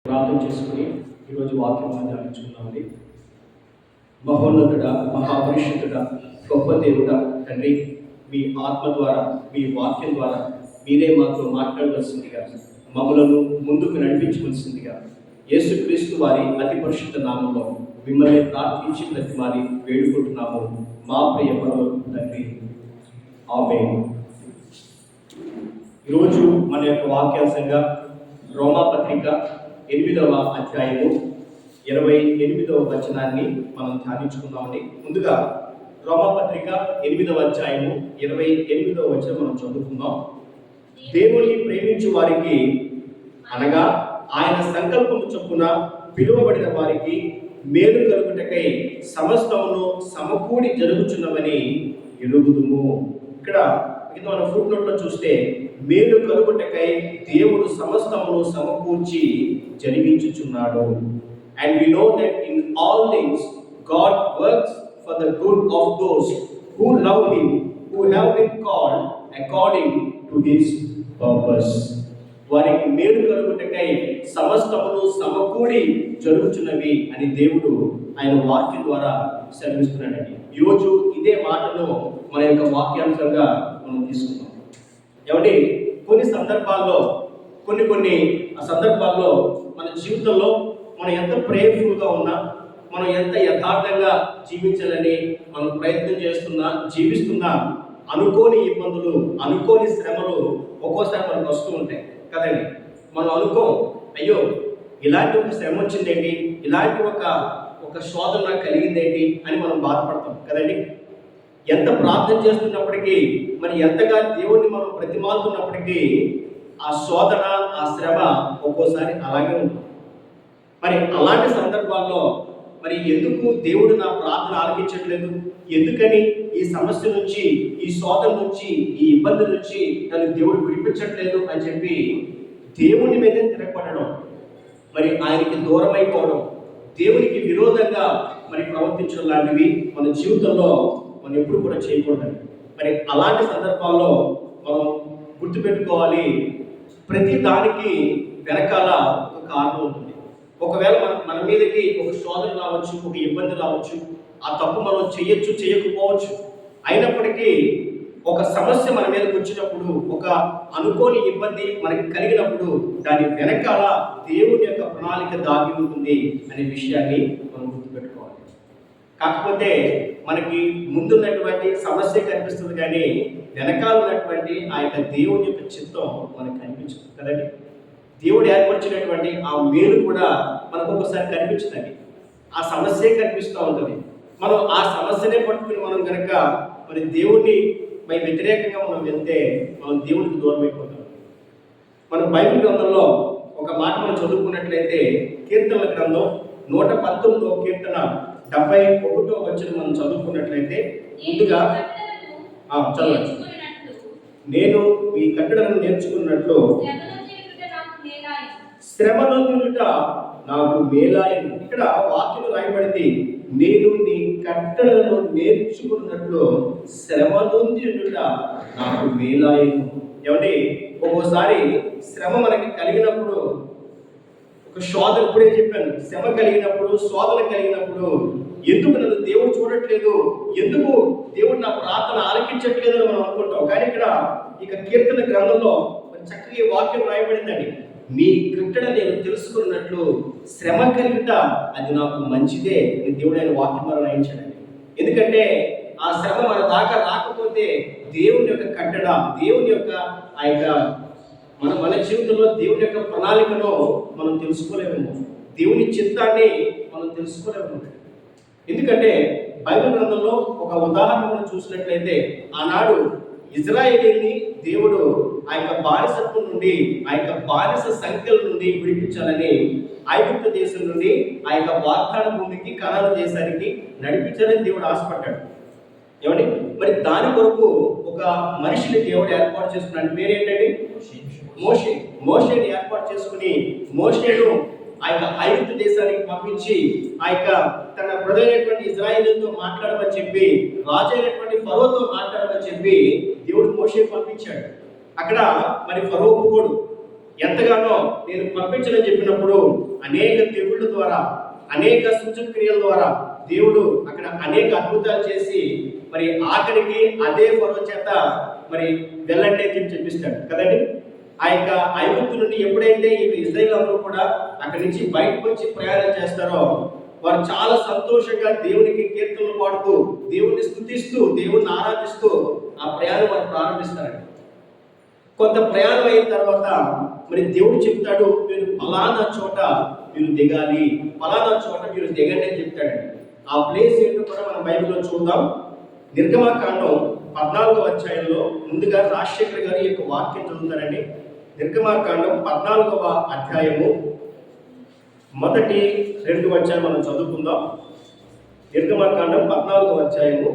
ప్రార్థన చేసుకుని ఈరోజు వాక్యం ధ్యానించుకున్నామండి. మహోన్నతుడ, మహాపరిశుద్ధుడ, గొప్ప దేవుడ తండ్రి, మీ ఆత్మ ద్వారా, మీ వాక్యం ద్వారా మీరే మాతో మాట్లాడవలసిందిగా, మమ్మలను ముందుకు నడిపించవలసిందిగా యేసుక్రీస్తు వారి అతి పరిశుద్ధ నామంలో మిమ్మల్ని ప్రార్థించి ప్రతిమారి వేడుకుంటున్నాము మా ప్రియ పరలోక తండ్రి. ఆమేన్. ఈరోజు మన యొక్క వాక్యాంశంగా రోమాపత్రిక 8వ అధ్యాయము 28వ వచనాన్ని మనం ధ్యానించుకుందామండి. ముందుగా రోమాపత్రిక 8వ అధ్యాయము 28వ వచనం మనం చదువుకుందాం. దేవుని ప్రేమించు వారికి అనగా ఆయన సంకల్పము చొప్పున పిలువబడిన వారికి మేలు కలుగుటకై సమస్తమును సమకూడి జరుగుచున్నవని ఎరుగుదుము. ఇక్కడ మనం ఫుట్ నోట్లో చూస్తే మేలు కలుగుటకై దేవుడు సమస్తమును సమకూర్చి జరిగించుచున్నాడు. And we know that in all things God works for the good of those who love him, who have been called according to his purpose. వారికి మేలు కలుగుటకై సమస్తమును సమకూడి జరుగుచున్నవి అని దేవుడు ఆయన వాక్యం ద్వారా సెలవిస్తున్నాడండి. ఈరోజు ఇదే మాటను మన యొక్క వాక్యాంశంగా మనం తీసుకున్నాం. ఏమంటే కొన్ని సందర్భాల్లో కొన్ని సందర్భాల్లో మన జీవితంలో మనం ఎంత ప్రేయర్ఫుల్గా ఉన్నా, మనం ఎంత యథార్థంగా జీవించాలని మనం ప్రయత్నం జీవిస్తున్నా అనుకోని ఇబ్బందులు, అనుకోని శ్రమలు ఒక్కోసారి మనకు వస్తూ ఉంటాయి కదండి. మనం అనుకోం, అయ్యో ఇలాంటి ఒక శ్రమ వచ్చిందేంటి, ఇలాంటి ఒక శోధన నాకు కలిగిందేంటి అని మనం బాధపడతాం కదండి. ఎంత ప్రార్థన చేస్తున్నప్పటికీ, మరి ఎంతగా దేవుణ్ణి మనం ప్రతిమాలుతున్నప్పటికీ ఆ శోధన, ఆ శ్రమ ఒక్కోసారి అలాగే ఉంటుంది. మరి అలాంటి సందర్భాల్లో మరి ఎందుకు దేవుడు నా ప్రార్థన ఆలకించట్లేదు, ఎందుకని ఈ సమస్య నుంచి, ఈ శోధన నుంచి, ఈ ఇబ్బంది నుంచి నన్ను దేవుడు విడిపించట్లేదు అని చెప్పి దేవుని మీద తిరగబడడం, మరి ఆయనకి దూరం అయిపోవడం, దేవునికి విరోధంగా మరి ప్రవర్తించడం లాంటివి మన జీవితంలో మనం ఎప్పుడు కూడా చేయకూడదండి. మరి అలాంటి సందర్భాల్లో మనం గుర్తుపెట్టుకోవాలి, ప్రతి దానికి వెనకాల ఒక కారణం ఉంటుంది. ఒకవేళ మన మీదకి ఒక శోధన రావచ్చు, ఒక ఇబ్బంది రావచ్చు, ఆ తప్పు మనం చేయొచ్చు, చేయకపోవచ్చు. అయినప్పటికీ ఒక సమస్య మన మీదకి వచ్చినప్పుడు, ఒక అనుకోని ఇబ్బంది మనకి కలిగినప్పుడు దాని వెనకాల దేవుని యొక్క ప్రణాళిక దాగి ఉంటుంది అనే విషయాన్ని మనం గుర్తుపెట్టుకోవాలి. కాకపోతే మనకి ముందున్నటువంటి సమస్య కనిపిస్తుంది, కానీ వెనకాల ఉన్నటువంటి ఆ యొక్క దేవుని యొక్క చిత్తం మనకు కనిపించదు కదండి. దేవుడు ఏర్పరిచినటువంటి ఆ మేలు కూడా మనకు ఒకసారి కనిపించదండి, ఆ సమస్య కనిపిస్తూ ఉంటుంది. మనం ఆ సమస్యనే పట్టుకుని మనం కనుక మరి దేవుణ్ణి వ్యతిరేకంగా మనం వెళ్తే మనం దేవునికి దూరం అయిపోతాం. మనం బైబిల్ గ్రంథంలో ఒక మాట మనం చదువుకున్నట్లయితే కీర్తనల గ్రంథం 119వ కీర్తన 71వ వచనం మనం చదువుకున్నట్లయితే, ముందుగా చదవండి. నేను మీ కట్టడలను నేర్చుకున్నట్లు శ్రమ నొందుట నాకు మేలాయను. ఇక్కడ వాక్యం రాయబడింది, నేను నీ కట్టడలను నేర్చుకున్నట్లు శ్రమ నొందుట నాకు మేలాయను. ఏమంటే ఒక్కోసారి శ్రమ మనకి కలిగినప్పుడు, ఒక శోధన, ఇప్పుడే చెప్పాను, శ్రమ కలిగినప్పుడు, శోధన కలిగినప్పుడు ఎందుకు నన్ను దేవుడు చూడట్లేదు, ఎందుకు దేవుడు నా ప్రార్థన ఆలకించట్లేదు అని మనం అనుకుంటాం. కానీ ఇక్కడ కీర్తన గ్రంథంలో చక్కగా ఈ వాక్యం రాయబడిందండి, మీ కట్టడ నేను తెలుసుకున్నట్లు శ్రమ కలిగిట అది నాకు మంచిదే అని దేవుడు ఆయన వాక్యం ద్వారా రాయించాడండి. ఎందుకంటే ఆ శ్రమ మన దాకా రాకపోతే దేవుని యొక్క కట్టడ, దేవుని యొక్క ఆ యొక్క మన జీవితంలో దేవుని యొక్క ప్రణాళికను మనం తెలుసుకోలేము, దేవుని చిత్తాన్ని మనం తెలుసుకోలేము. ఎందుకంటే బైబిల్ గ్రంథంలో ఒక ఉదాహరణ మనం చూసినట్లయితే, ఆనాడు ఇజ్రాయేలీని దేవుడు ఆ యొక్క బానిసత్వం నుండి, ఆ యొక్క బానిస సంఖ్యల నుండి విడిపించాలని ఐగుప్తు దేశం నుండి ఆ యొక్క వాగ్దాన భూమికి, కనాను దేశానికి నడిపించాలని దేవుడు ఆశపడ్డాడు. ఏమండి, మరి దాని కొరకు ఒక మనిషిని దేవుడు ఏర్పాటు చేసుకున్నాడు. పేరేంటండి? మోషేని ఏర్పాటు చేసుకుని మోషేను ఆ యొక్క ఐగుప్తు దేశానికి పంపించి ఆ యొక్క తన ప్రజలైనటువంటి ఇజ్రాయేలుతో మాట్లాడమని చెప్పి, రాజు అయినటువంటి ఫరోతో మాట్లాడమని చెప్పి దేవుడు మోషేని పంపించాడు. అక్కడ మరి ఫరో ఒప్పుకోడు. ఎంతగానో నేను పంపించనని చెప్పినప్పుడు అనేక తెగుళ్ళ ద్వారా, అనేక సూచక క్రియల ద్వారా దేవుడు అక్కడ అనేక అద్భుతాలు చేసి మరి ఆఖరికి అదే ఫరో చేత మరి వెళ్ళండి అని చెప్పిస్తాడు కదండి. ఆ యొక్క ఐగుప్తు నుండి ఎప్పుడైతే ఈ ఇశ్రాయేలు అందరూ కూడా అక్కడి నుంచి బయటకు వచ్చి ప్రయాణం చేస్తారో వారు చాలా సంతోషంగా దేవునికి కీర్తనలు పాడుతూ, దేవుణ్ణి స్తుతిస్తూ, దేవుణ్ణి ఆరాధిస్తూ ఆ ప్రయాణం వారు ప్రారంభిస్తారండి. కొంత ప్రయాణం అయిన తర్వాత మరి దేవుడు చెప్తాడు, మీరు ఫలానా చోట మీరు దిగాలి, ఫలానా చోట మీరు దిగండి అని చెప్తాడండి. ఆ ప్లేస్ ఏంటో కూడా మనం బైబిల్లో చూద్దాం. నిర్గమాకాండం 14వ అధ్యాయంలో ముందుగా రాజశేఖర్ గారి యొక్క వాక్యం చదువుతారండి. నిర్గమాకాండం 14వ అధ్యాయము మొదటి 2 వచనాలు మనం చదువుకుందాం. నిర్గమాకాండం 14వ అధ్యాయము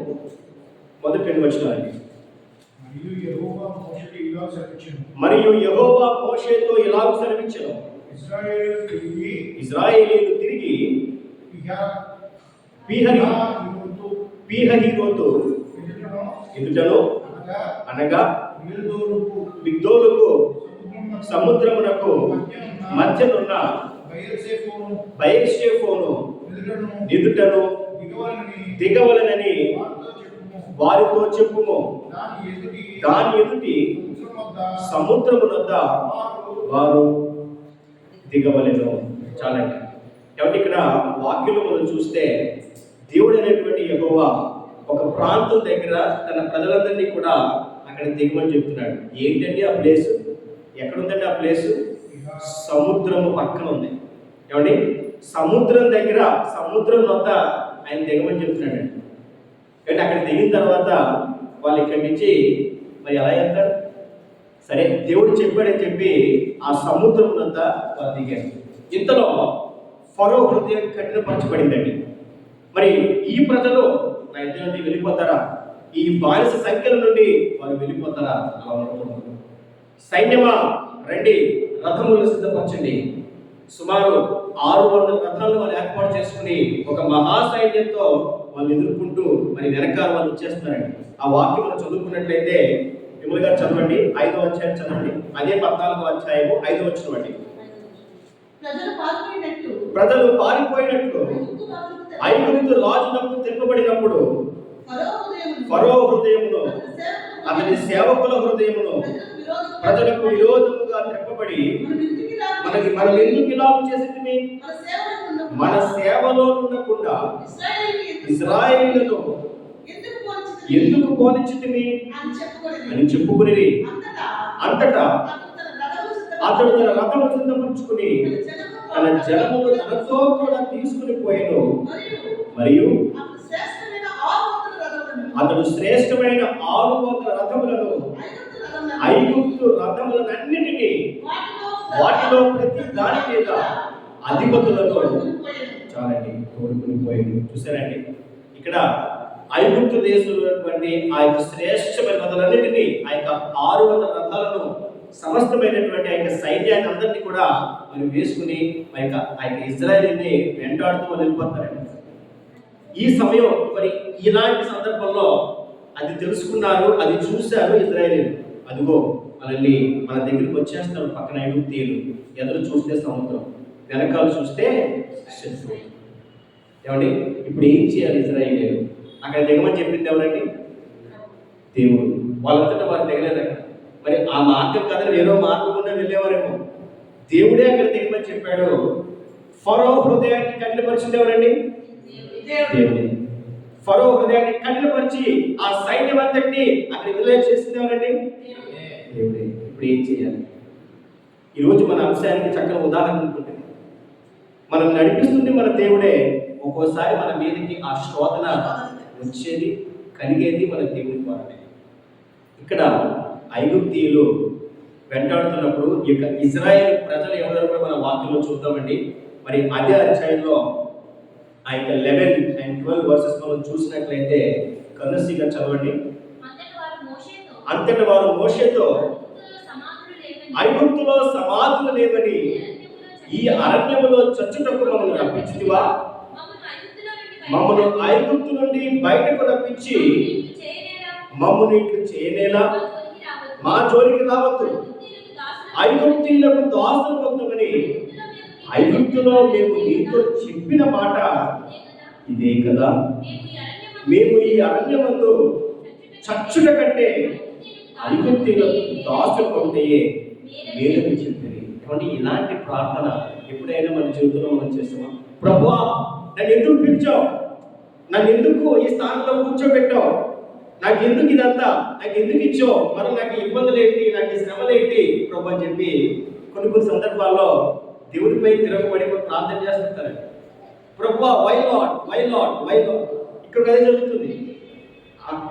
మొదటి 2 వచనాలు. మరియు యెహోవా మోషేతో ఇలాగ సెలవిచ్చెను, ఇశ్రాయేలీయులు తిరిగి పీహహీరోతు ఎదుటను అనగా మిగ్దోలుకు సముద్రమునకు మధ్యనున్న బయర్షేఫోను ఎదుటను దిగవలనని వారితో చెప్పుము. దాని ఎదుటి సముద్రమునొద్ద వారు దిగవలెను. చాలండి. కాబట్టి ఇక్కడ వాక్యంలో మనం చూస్తే దేవుడు అనేటువంటి యెహోవా ఒక ప్రాంతం దగ్గర తన ప్రజలందరినీ కూడా అక్కడ దిగమని చెప్తున్నాడు. ఏంటంటే ఆ ప్లేస్ ఎక్కడుందండి? ఆ ప్లేస్ సముద్రము పక్కన ఉంది. ఏమండి? సముద్రం దగ్గర, సముద్రం వద్ద ఆయన దిగమని చెప్తున్నాడు. అంటే అక్కడ దిగిన తర్వాత వాళ్ళు ఇక్కడి నుంచి మరి ఎలా వెళ్తారు? సరే, దేవుడు చెప్పాడని చెప్పి ఆ సముద్రం వద్ద వాళ్ళు దిగారు. ఇంతలో ఫరో హృదయం కఠినపరచబడిందండి. మరి ఈ ప్రజలు నా ఇద్దరు నుండి వెళ్ళిపోతారా? ఈ బానిస సంఖ్యల నుండి వారు వెళ్ళిపోతారా? అలా అనుకుంటున్నారు. సైన్యమా రండి, రథములు సిద్ధపరచండి. సుమారు 600 రథాలను వాళ్ళు ఏర్పాటు చేసుకుని ఒక మహాసైన్యంతో వాళ్ళు ఎదుర్కొంటూ మరి వెనకాల వాళ్ళు వచ్చేస్తున్నారండి. ఆ వాక్యం మనం చదువుకున్నట్లయితే విమల్ గారు చదవండి, 5వ అధ్యాయం చదవండి. అదే 14వ అధ్యాయము 5వ వచనం అండి. ప్రజలు పారిపోయినట్లు ఐగుప్తు రాజునకు తిప్పబడినప్పుడు ఫరో హృదయమును అతని సేవకుల హృదయమును ప్రజలకు విరోధముగా తిప్పబడి మనం ఎందుకు ఇలా చేసింది? మన సేవలో ఉండకుండా ఇశ్రాయేలీయులను ఎందుకు పోనిచ్చితివి అని చెప్పుకుని అంతటా అతడు తన రథము సిద్ధపరుచుకుని తన జనమును తనతో కూడా తీసుకుని పోయాను. మరియు అతడు శ్రేష్టమైన 600 రథములను, ఐగుప్తు రథములన్నిటినీ, వాటిలో ప్రతి దాని మీద అధిపతులతో చాలండి తోడుకుని పోయాడు. చూసారండి, ఇక్కడ ఐగుప్తు దేశంలో ఉన్నటువంటి ఆ యొక్క శ్రేష్టమైన రథాలన్నిటినీ, ఆ యొక్క 600 రథాలను, సమస్తమైనటువంటి ఆ యొక్క సైన్యాన్ని అందరినీ కూడా మరి వేసుకుని ఆ యొక్క ఇజ్రాయేలీని వెంటాడుతూ వాళ్ళు వెళ్ళిపోతారండి. ఈ సమయం మరి ఇలాంటి సందర్భంలో అది తెలుసుకున్నారు, అది చూశారు ఇజ్రాయేలీలు. అదిగో మనల్ని మన దగ్గరికి వచ్చేస్తారు. పక్కన ఐగుప్తీయులు, ఎదురు చూస్తే సముద్రం, వెనకాల చూస్తే శత్రువు. ఏమండి, ఇప్పుడు ఏం చేయాలి ఇజ్రాయేలీలు? అక్కడ దిగమని చెప్పింది ఎవరండి? దేవుడు. వాళ్ళంతటా వారు దిగలేదు. మరి ఆ మార్గం కదా వేరే మార్గం గుండా వెళ్ళేవారేమో. దేవుడే అక్కడ దిగమని చెప్పాడు. ఫరో హృదయాన్ని కఠినపరిచింది ఎవరండి? దేవుడే. ఫరో హృదయాన్ని కఠినపరిచి ఆ సైన్యం అంతటిని అక్కడ విడుదల చేసింది ఎవరండి? దేవుడే. ఇప్పుడు ఏం చేయాలి? ఈరోజు మన అంశానికి చక్కని ఉదాహరణ ఉంటుంది. మనం నడిపిస్తుంది మన దేవుడే. ఒక్కోసారి మన మీదకి ఆ శోధన వచ్చేది, కలిగేది మన దేవుడి ద్వారానే. ఇక్కడ ఐగుప్తీయులు వెంటాడుతున్నప్పుడు ఈ యొక్క ఇజ్రాయేల్ ప్రజలు ఎవరో కూడా మన వాక్యంలో చూద్దామండి. మరి అదే అధ్యాయంలో ఆ యొక్క 11 and 12 వర్సెస్ మనం చూసినట్లయితే కన్నుసిగా చదవండి. అంతటి వారు మోషేతో ఐగుప్తులో సమాధులు లేవని ఈ అరణ్యములో చచ్చుటకు మమ్మల్ని రప్పించితివా? మమ్మల్ని ఐగుప్తు నుండి బయటకు రప్పించి మమ్మల్ని ఇట్లు చేయనేలా? మా జోలికి రావద్దు. ఐగుప్తీయులకు దాసులు అవుతామని ఐగుప్తులో మేము నీతో చెప్పిన మాట ఇదే కదా. మేము ఈ అరణ్యమందు చచ్చుట కంటే ఐగుప్తీయులకు దాసులు అవుతే మేలని చెప్పింది. కాబట్టి ఇలాంటి ప్రార్థన ఎప్పుడైనా మన జీవితంలో మనం చేస్తామా? ప్రభువా, నన్ను ఎందుకు పిలిచావు? నన్ను ఎందుకు ఈ స్థానంలో కూర్చోబెట్టావు? నాకు ఎందుకు ఇదంతా? నాకు ఎందుకు ఇచ్చావు? మరి నాకు ఇబ్బందులు ఏంటి? నాకు శ్రమలు ఏంటి ప్రభు అని చెప్పి కొన్ని సందర్భాల్లో దేవుడిపై తిరగబడి ప్రార్థన చేస్తుంటారు. ప్రభువా, why Lord, why Lord, why Lord. ఇక్కడ అదే జరుగుతుంది.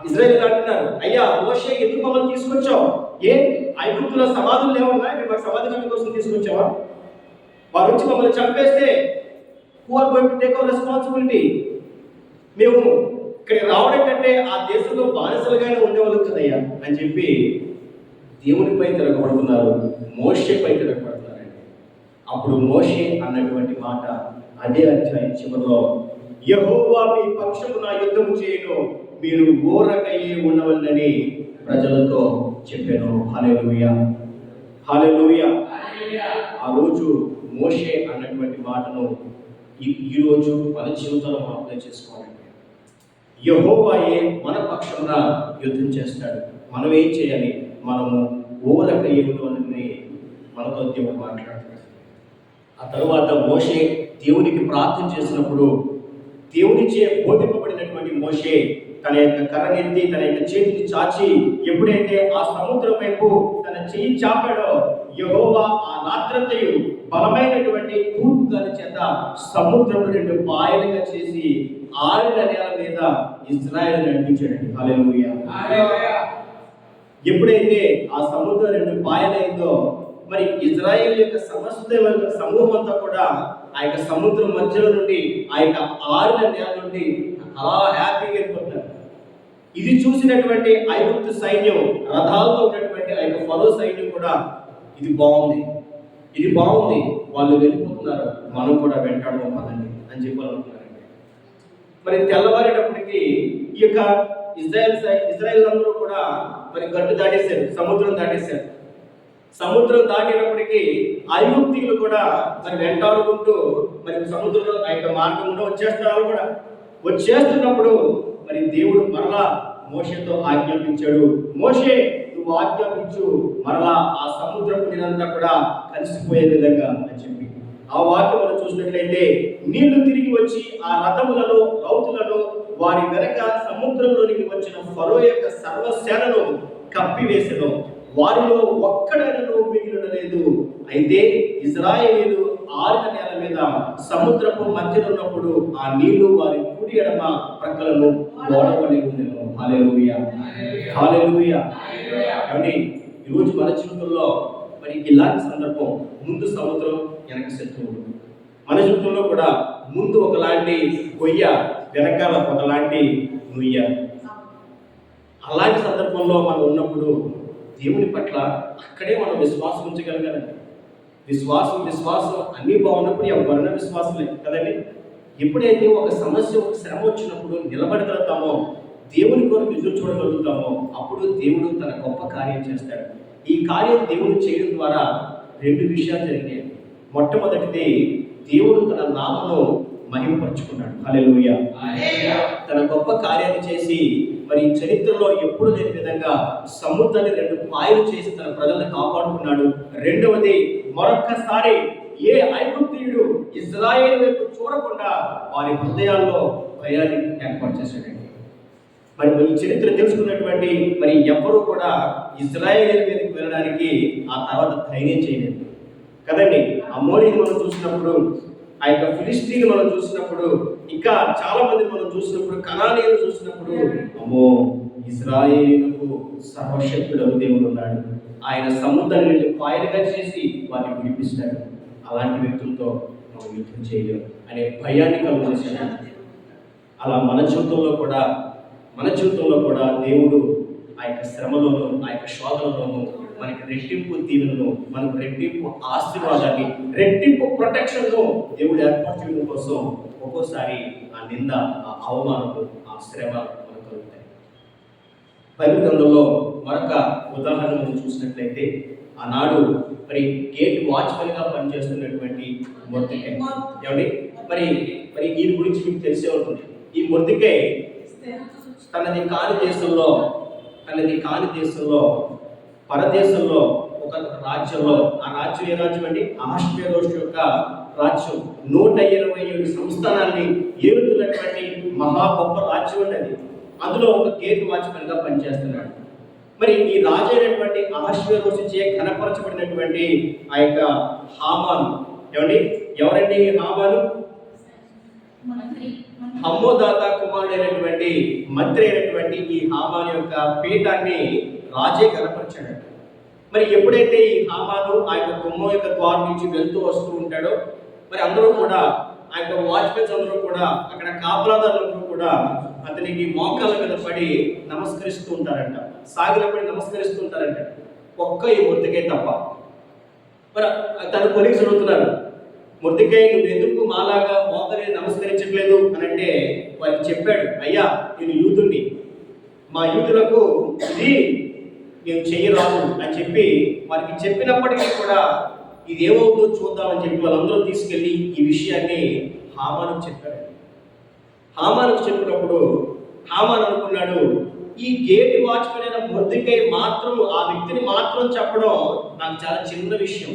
ఇజ్రాయేల్ అంటున్నారు, అయ్యా మోషే ఎందుకు మమ్మల్ని తీసుకొచ్చావు? ఏ ఐగుప్తులో సమాధులు లేవన్నా? ఇక్కడ మాకు సమాధి కట్ట కోసం తీసుకొచ్చావా? వారు వచ్చి మమ్మల్ని చంపేస్తే who are going to take our responsibility? మేము ఇక్కడ రావడం కంటే ఆ దేశంలో బానిసలుగానే ఉండేవాళ్ళు కదయ్యా అని చెప్పి దేవునిపై తిరగబడుతున్నారు, మోషేపై తిరగబడుతున్నారండి. అప్పుడు మోషే అన్నటువంటి మాట అదే అధ్యాయం చివరిలో, యెహోవా మీ పక్షమున యుద్ధం చేయను, మీరు ఊరకయ్యి ఉండవలనని ప్రజలతో చెప్పాను. హల్లెలూయా, హల్లెలూయా. ఆ రోజు మోషే అన్నటువంటి మాటను ఈరోజు మన జీవితంలో మనం అప్లై చేసుకోవాలండి. యెహోవాయే మన పక్షమున యుద్ధం చేస్తాడు. మనం ఏం చేయాలి? మనము ఊరకయ్యి ఉండవలనని మనతో దేవుడు మాట్లాడుతాడు. ఆ తరువాత మోషే దేవునికి ప్రార్థన చేసినప్పుడు దేవునిచే బోధింపబడినటువంటి మోషే తన యొక్క కర్రనెత్తి తన యొక్క చేతిని చాచి ఎప్పుడైతే ఆ సముద్రం వైపు తన చెయ్యి చాపాడో, యెహోవా ఆ రాత్రంతయు బలమైనటువంటి తూర్పు గాలి చేత సముద్రం 2 పాయలుగా చేసి ఆరిన నేల మీద ఇశ్రాయేలు నడిపించాడండి. హల్లెలూయా. ఎప్పుడైతే ఆ సముద్రం 2 పాయలైందో, మరి ఇజ్రాయేల్ యొక్క సమస్త సమూహం అంతా కూడా ఆ యొక్క సముద్రం మధ్యలో నుండి ఆ యొక్క ఆరిన నేల నుండి అలా హ్యాపీగా వెళ్ళిపోతున్నారు. ఇది చూసినటువంటి ఐగుప్తు సైన్యం, రథాలతో ఉన్నటువంటి ఆ యొక్క ఫరో సైన్యం కూడా ఇది బాగుంది, ఇది బాగుంది, వాళ్ళు వెళ్ళిపోతున్నారు, మనం కూడా వెంటాడడం పదండి అని చెప్పాలనుకున్నారండి. మరి తెల్లవారేటప్పటికి ఈ యొక్క ఇజ్రాయేల్ అందరూ కూడా మరి గట్టు దాటేశారు, సముద్రం దాటేశారు. సముద్రం దాటేటప్పటికి ఐగుప్తీయులు కూడా మరి వెంటాడుకుంటూ మరి సముద్రంలో ఆ యొక్క మార్గంలో వచ్చేస్తున్నారు. కూడా వచ్చేస్తున్నప్పుడు మరి దేవుడు మరలా మోషేతో ఆజ్ఞాపించాడు, మోషే నువ్వు ఆజ్ఞాపించు మరలా ఆ సముద్రపు నీరంతా కూడా కలిసిపోయే విధంగా అని చెప్పి ఆ వాక్యం మనం చూసినట్లయితే నీళ్లు తిరిగి వచ్చి ఆ రథములను రౌతులను వారి వెనక సముద్రంలోనికి వచ్చిన ఫరో యొక్క సర్వసేనను కప్పివేసెను, వారిలో ఒక్కడైనను మిగిలినలేదు. అయితే ఇశ్రాయేలీయులు ఆరిన నేల మీద సముద్రపు మధ్యలో ఉన్నప్పుడు ఆ నీళ్లు వారి కుడి ఎడమ ప్రక్కలను ఓడవలి ఉండెను. హల్లెలూయా, హల్లెలూయా. కాబట్టి ఈరోజు మన జీవితంలో మరి ఇలాంటి సందర్భం, ముందు సముద్రం వెనక శత్రువులు. మన జీవితంలో కూడా ముందు ఒకలాంటి గొయ్య, వెనకాల ఒకలాంటి నుయ్య. అలాంటి సందర్భంలో మనం ఉన్నప్పుడు దేవుని పట్ల అక్కడే మనం విశ్వాసం ఉంచగలగాలండి. విశ్వాసం అన్నీ బాగున్నప్పుడు ఎవరైనా విశ్వాసమే కదండి. ఎప్పుడైతే ఒక సమస్య, ఒక శ్రమ వచ్చినప్పుడు నిలబడగలుగుతామో, దేవుని కొరకు ఎదురు చూడగలుగుతామో, అప్పుడు దేవుడు తన గొప్ప కార్యం చేస్తాడు. ఈ కార్యం దేవుడు చేయడం ద్వారా 2 విషయాలు జరిగాయి. మొట్టమొదటిది, దేవుడు తన నామమును మహిమపరుచుకున్నాడు. హల్లెలూయా. తన గొప్ప కార్యాన్ని చేసి మరి చరిత్రలో ఎప్పుడు లేని విధంగా సముద్రాన్ని 2 పాయలు చేసి తన ప్రజలను కాపాడుకున్నాడు. రెండవది, మరొక్కసారి ఏ ఐగుప్తీయుడు ఇశ్రాయేలు వైపు చూడకుండా వారి హృదయాల్లో భయాన్ని ఏర్పాటు చేశాడండి. మరి ఈ చరిత్ర తెలుసుకున్నటువంటి మరి ఎవరు కూడా ఇశ్రాయేలు మీదకి వెళ్ళడానికి ఆ తర్వాత ధైర్యం చేయలేదు కదండి. అమోరీని మనం చూసినప్పుడు, ఆ యొక్క ఫిలిష్తీని మనం చూసినప్పుడు, ఇంకా చాలా మంది మనం చూసినప్పుడు, కనానీయులు చూసినప్పుడు, అమ్మో ఇశ్రాయేలుకు సర్వశక్తుడగు దేవుడు ఉన్నాడు, ఆయన సముద్రాన్ని 2 పాయలుగా చేసి వారిని విడిపిస్తాడు, అలాంటి వ్యక్తులతో మనం యుద్ధం చేయలేము అనే భయాన్ని కలుగజేశాడు. అలా మన జీవితంలో కూడా దేవుడు ఆ యొక్క శ్రమలోను, ఆ యొక్క శోధనలోను మనకి రెట్టింపు దీవెనను, మనకు రెట్టింపు ఆశీర్వాదాన్ని, రెట్టింపు ప్రొటెక్షన్ను దేవుడు ఏర్పాటు చేయడం కోసం ఒక్కోసారి ఆ నింద, ఆ అవమానము, ఆ శ్రమ మనకు కలుగుతాయి. బైబిల్ గ్రంథంలో మరొక ఉదాహరణ మనం చూసినట్లయితే ఆనాడు మరి గేట్ వాచ్మెన్ గా పనిచేస్తున్నటువంటి మొర్దెకై. ఏమండి, మరి మరి ఈయన గురించి మీకు తెలిసే ఉంటుంది. ఈ మొర్దెకై తనది కాని దేశంలో పరదేశంలో ఒక రాజ్యంలో, ఆ రాజ్యం ఏ రాజ్యం అండి? అహష్వేరోషు యొక్క రాజ్యం. 127 సంస్థానాన్ని ఏలుతున్నటువంటి మహా గొప్ప రాజ్యం అండి అది. అందులో ఒక గేట్ వాచ్మెన్ గా పనిచేస్తున్నాడు. మరి ఈ రాజు అయినటువంటి అహష్వేరోషు చే ఘనపరచబడినటువంటి ఆ యొక్క హామాను, ఏమండి, ఎవరండి హామాను? హమ్మోదాత కుమారుడైనటువంటి మంత్రి అయినటువంటి ఈ హామాను యొక్క పీఠాన్ని రాజే ఘనపరిచాడు. మరి ఎప్పుడైతే ఈ హామాను ఆ యొక్క గుమ్మం యొక్క ద్వారం నుంచి వెళ్తూ వస్తూ ఉంటాడో, మరి అందరూ కూడా ఆ యొక్క వాచ్మెన్స్ అందరూ కూడా, అక్కడ కాపలాదారులందరూ కూడా అతనికి మోకాళ్ళ మీద పడి నమస్కరిస్తూ ఉంటారంట, సాగిలపడి నమస్కరిస్తూ ఉంటారంట. ఒక్క ఈ మొర్దెకై తప్ప. మరి తన కొలీగ్స్ అడుగుతున్నారు, మొర్దెకై నువ్వు ఎందుకు మాలాగా మోకరి నమస్కరించట్లేదు అని అంటే, వారికి చెప్పాడు, అయ్యా నేను యూదుని, మా యూదులకు ఇది నేను చెయ్యరాదు అని చెప్పి వారికి చెప్పినప్పటికీ కూడా ఇది ఏమవుతుందో చూద్దామని చెప్పి వాళ్ళందరూ తీసుకెళ్ళి ఈ విషయాన్ని హామానుకు చెప్పాడు. హామానుకు చెప్పినప్పుడు హామాను అనుకున్నాడు, ఈ గేట్ వాచ్మెన్ అయిన మొర్దెకై మాత్రం, ఆ వ్యక్తిని మాత్రం చెప్పడం నాకు చాలా చిన్న విషయం.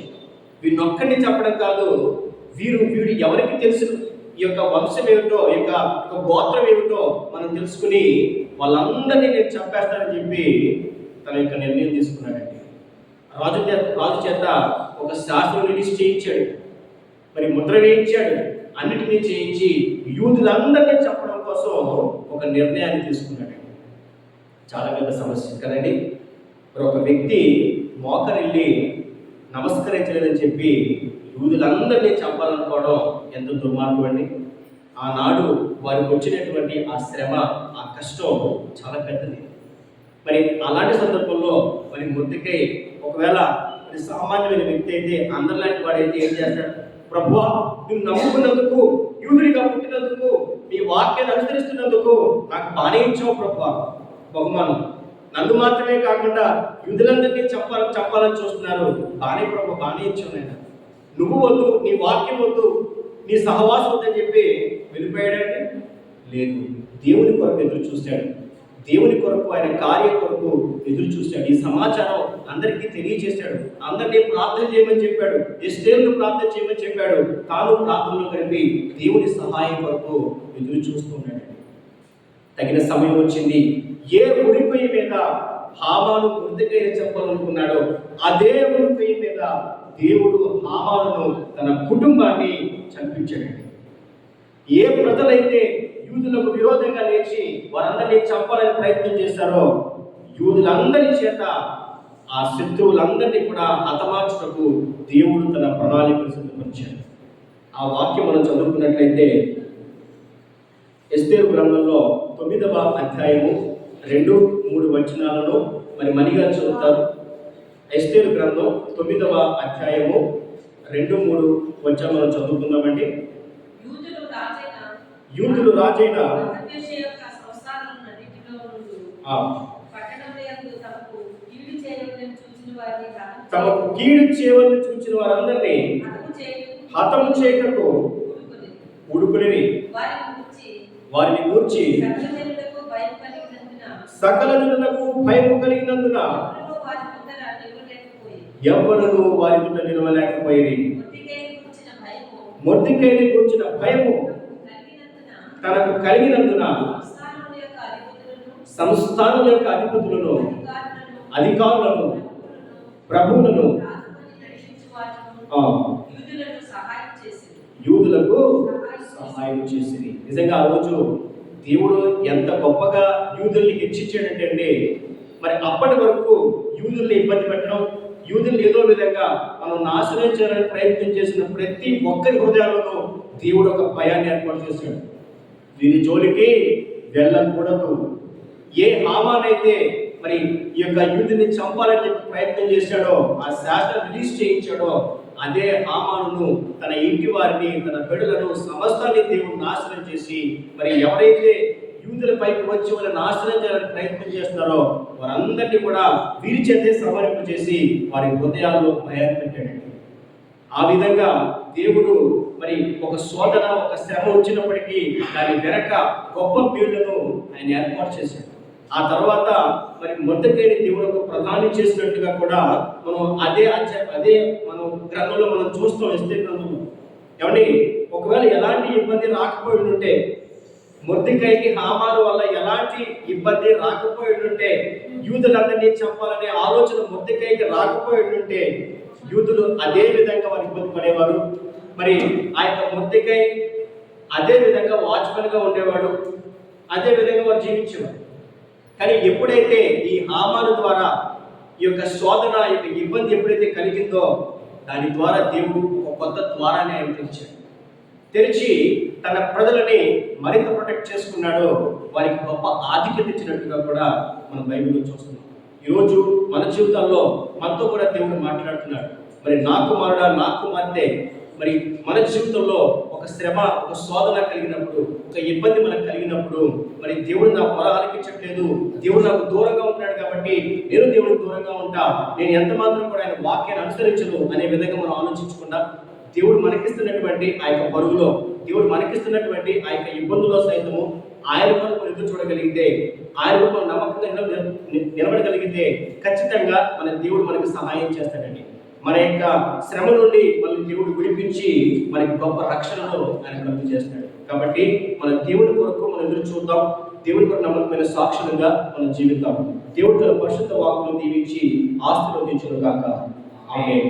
వీడినొక్కడిని చెప్పడం కాదు, వీడు ఎవరికి తెలుసు, ఈ యొక్క వంశం ఏమిటో, ఈ యొక్క గోత్రం ఏమిటో మనం తెలుసుకుని వాళ్ళందరినీ నేను చంపేస్తానని చెప్పి తన యొక్క నిర్ణయం తీసుకున్నాడండి. రాజు చేత ఒక శాస్త్రం రిలీజ్ చేయించాడు, మరి ముద్ర వేయించాడు, అన్నిటినీ చేయించి యూదులందరినీ చెప్పడం కోసం ఒక నిర్ణయాన్ని తీసుకున్నాడు. చాలా పెద్ద సమస్య కదండి. మరి ఒక వ్యక్తి మోకరిల్లి నమస్కరించలేదని చెప్పి యూదులందరినీ చంపాలనుకోవడం ఎంత దుర్మార్గం అండి. ఆనాడు వారికి వచ్చినటువంటి ఆ శ్రమ, ఆ కష్టం చాలా పెద్దది. మరి అలాంటి సందర్భంలో మరి మొర్దెకై ఒకవేళ మరి సామాన్యమైన వ్యక్తి అయితే, అందరిలాంటి వాడైతే ఏం చేస్తాడు? ప్రభువా, నువ్వు నమ్ముకున్నందుకు, యూదుడిగా పుట్టినందుకు, మీ వాక్యాన్ని అనుసరిస్తున్నందుకు నాకు బానే ఇచ్చావు ప్రభువా బహుమానం. నన్ను మాత్రమే కాకుండా యూదులందరినీ చంపాలని చూస్తున్నారు. బానే ప్రభు, బానే ఇచ్చావు నేను. నువ్వు వద్దు, నీ వాక్యం వద్దు, నీ సహవాసం వద్దని చెప్పి వెళ్ళిపోయాడంటే లేదు. దేవుని కొరకు ఎదురు చూశాడు. దేవుని కొరకు, ఆయన కార్యం కొరకు ఎదురు చూశాడు. ఈ సమాచారం అందరికీ తెలియజేశాడు. అందరినీ ప్రార్థన చేయమని చెప్పాడు. ఎస్తేరును ప్రార్థన చేయమని చెప్పాడు. తాను ప్రార్థనలో కలిపి దేవుని సహాయం కొరకు ఎదురు చూస్తున్నాడు. తగిన సమయం వచ్చింది. ఏ ఉరికొయ్య మీద హామాను మొర్దెకైని చెప్పాలనుకున్నాడో అదే ఉరికొయ్య మీద దేవుడు హామానును, తన కుటుంబాన్ని చంపించాడు. ఏ ప్రజలైతే యూదులకు విరోధంగా లేచి వారందరినీ చంపాలని ప్రయత్నం చేశారో, యూదులందరి చేత ఆ శత్రువులందరినీ కూడా హతమార్చుటకు దేవుడు తన ప్రణాళికను సిద్ధపరిచాడు. ఆ వాక్యం మనం చదువుకున్నట్లయితే ఎస్తేరు గ్రంథంలో 9వ అధ్యాయము 2-3 వచనాలను మరి మణిగా చదువుతారు. ఎస్తేరు గ్రంథం 9వ అధ్యాయము 2-3 వచనాలను మనం చదువుకుందామండి. యూదులు రాజైన తమకు కీడు చేయవలని చూచిన వారందరినీ హతము చేయటకు ఉడుకుని వారిని గూర్చి సకల జనులకు భయం కలిగినందున ఎవ్వరూ వారి దుట నిలవలేకపోయేది. మొర్దెకైని గూర్చిన భయము తనకు కలిగినందున సంస్థానుల యొక్క అధిపతులను, అధికారులను, ప్రభువులను యూదులకు సహాయం చేసింది. నిజంగా ఆ రోజు దేవుడు ఎంత గొప్పగా యూదుల్ని హెచ్చించాడంటే అండి, మరి అప్పటి వరకు యూదుల్ని ఇబ్బంది పెట్టడం, యూదుల్ని ఏదో విధంగా మనం నాశనం చేయాలని ప్రయత్నం చేసిన ప్రతి ఒక్కరి హృదయాలను దేవుడు ఒక భయాన్ని ఏర్పాటు చేశాడు. దీని జోలికి వెళ్ళకూడదు. ఏ హామానైతే మరి ఈ యొక్క యూదుని చంపాలని చెప్పి ప్రయత్నం చేశాడో, ఆ శాస్త్రం రిలీజ్ చేయించాడో, అదే హామానును, తన ఇంటి వారిని, తన బిడ్డలను, సమస్తాన్ని దేవుడు నాశనం చేసి, మరి ఎవరైతే యూదుల పైకి వచ్చి వాళ్ళ నాశనం చేయాలని ప్రయత్నం చేస్తున్నారో వారందరినీ కూడా వీరి చేతే సంహరింప చేసి వారి హృదయాల్లో భయాన్ని పెట్టాడండి. ఆ విధంగా దేవుడు మరి ఒక శోధన, ఒక శ్రమ వచ్చినప్పటికీ దాని వెనక గొప్ప పీళ్లను ఆయన ఏర్పాటు చేశాడు. ఆ తర్వాత మరి మొర్దెకైని దేవుడు ఒక ప్రధాని చేసినట్టుగా కూడా మనం అదే మనం గ్రంథంలో మనం చూస్తాం. ఎస్తేరు గ్రంథంలో ఏమండి, ఒకవేళ ఎలాంటి ఇబ్బంది రాకపోయి ఉంటే, మొర్దెకైకి హామాను వల్ల ఎలాంటి ఇబ్బంది రాకపోయి ఉంటే, యూదులందరినీ చంపాలనే ఆలోచన మొర్దెకైకి రాకపోయి ఉంటే, యూదులు అదే విధంగా వారు ఇబ్బంది పడేవారు. మరి ఆ యొక్క మొర్దెకై అదే విధంగా వాచ్మెన్గా ఉండేవాడు, అదే విధంగా వారు జీవించేవారు. కానీ ఎప్పుడైతే ఈ హామాను ద్వారా ఈ యొక్క శోధన, ఈ యొక్క ఇబ్బంది ఎప్పుడైతే కలిగిందో, దాని ద్వారా దేవుడు ఒక కొత్త ద్వారాన్ని ఆయన తెరిచి తన ప్రజలని మరింత ప్రొటెక్ట్ చేసుకున్నాడో, వారికి గొప్ప ఆధిక్యత ఇచ్చినట్టుగా కూడా మనం బైబిల్లో చూస్తున్నాం. ఈరోజు మన జీవితాల్లో మనతో కూడా దేవుడు మాట్లాడుతున్నాడు. మరి నా కుమారుడా, నా కుమార్తె, మరి మన జీవితంలో ఒక శ్రమ, ఒక శోధన కలిగినప్పుడు, ఒక ఇబ్బంది మనకు కలిగినప్పుడు, మరి దేవుడు నా మొర ఆలకించట్లేదు, దేవుడు నాకు దూరంగా ఉంటున్నాడు కాబట్టి నేను దేవుడికి దూరంగా ఉంటా, నేను ఎంత మాత్రం కూడా ఆయన వాక్యాన్ని అనుసరించను అనే విధంగా మనం ఆలోచించకుండా, దేవుడు మనకిస్తున్నటువంటి ఆ యొక్క పరుగులో, దేవుడు మనకిస్తున్నటువంటి ఆ యొక్క ఇబ్బందుల్లో సైతము ఆయన కొరకు ఎదురు చూడగలిగితే, ఆయన కొరకు నమ్మకంగా నిలబడగలిగితే ఖచ్చితంగా మన దేవుడు మనకు సహాయం చేస్తాడండి. మన యొక్క శ్రమ నుండి మళ్ళీ దేవుడు విడిపించి మనకి గొప్ప రక్షణను ఆయన కలుగు చేస్తాడు. కాబట్టి మన దేవుడి కొరకు మనం ఎదురు చూద్దాం. దేవుడి కొరకు నమ్మకమైన సాక్షులుగా మనం జీవిద్దాం. దేవుడు తన పరిశుద్ధ వాక్కును దీవించి ఆశీర్వదించును గాక. ఆమేన్.